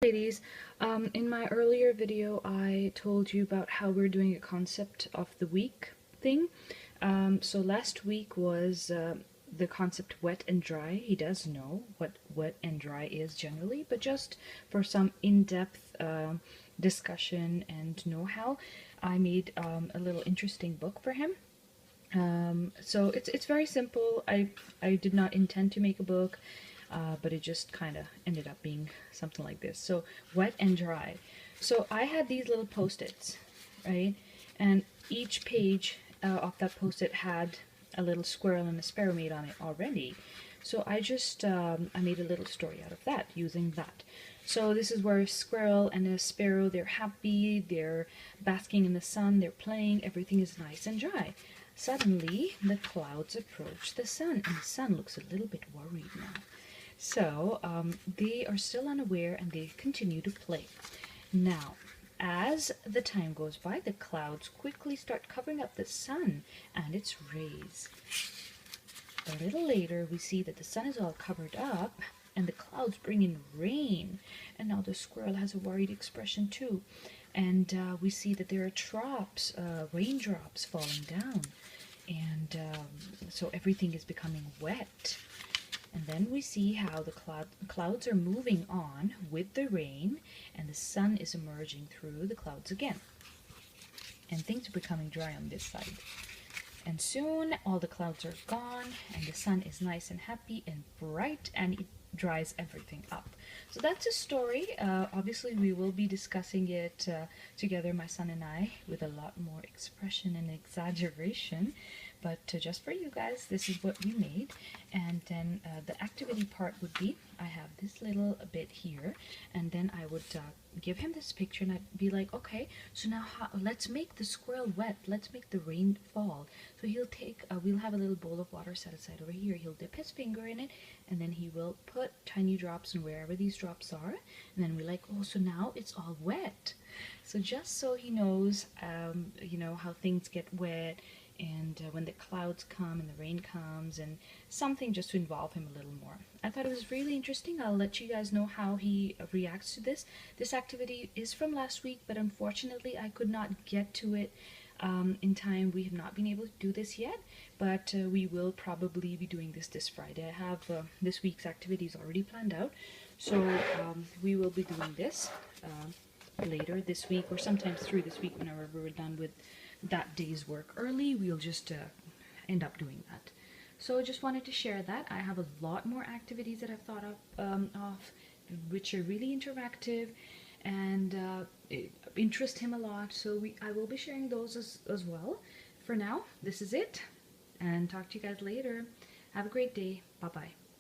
ladies, in my earlier video I told you about how we're doing a concept of the week thing. So last week was the concept wet and dry. He does know what wet and dry is generally, but just for some in-depth discussion and know-how, I made a little interesting book for him. So it's very simple. I did not intend to make a book, but it just kind of ended up being something like this. So wet and dry. So I had these little post-its, right? And each page of that post-it had a little squirrel and a sparrow made on it already. So I just I made a little story out of that using that. So this is where a squirrel and a sparrow, they're happy, they're basking in the sun, they're playing, everything is nice and dry. Suddenly, the clouds approach the sun, and the sun looks a little bit worried now. So, they are still unaware, and they continue to play. Now, as the time goes by, the clouds quickly start covering up the sun and its rays. A little later, we see that the sun is all covered up, and the clouds bring in rain. And now the squirrel has a worried expression too. And we see that there are drops, raindrops falling down. And so everything is becoming wet. And then we see how the clouds are moving on with the rain, and the sun is emerging through the clouds again. And things are becoming dry on this side. And soon all the clouds are gone, and the sun is nice and happy and bright, and it dries everything up. So that's a story. Obviously we will be discussing it together, my son and I, with a lot more expression and exaggeration. But just for you guys, this is what we made. And then the activity part would be, I have this little bit here, and then I would give him this picture, and I'd be like, okay, so now let's make the squirrel wet, let's make the rain fall. So he'll take, we'll have a little bowl of water set aside over here, he'll dip his finger in it, and then he will put tiny drops in wherever these drops are, and then we're like, oh, so now it's all wet. So just so he knows, you know, how things get wet, and when the clouds come and the rain comes, and something just to involve him a little more. I thought it was really interesting. I'll let you guys know how he reacts to this. This activity is from last week, but unfortunately I could not get to it in time. We have not been able to do this yet, but we will probably be doing this Friday. I have this week's activities already planned out, so we will be doing this later this week, or sometimes through this week whenever we're done with that day's work early. We'll just end up doing that. So I just wanted to share that. I have a lot more activities that I've thought of which are really interactive and interest him a lot. So I will be sharing those as well. For now, this is it, and talk to you guys later. Have a great day. Bye bye.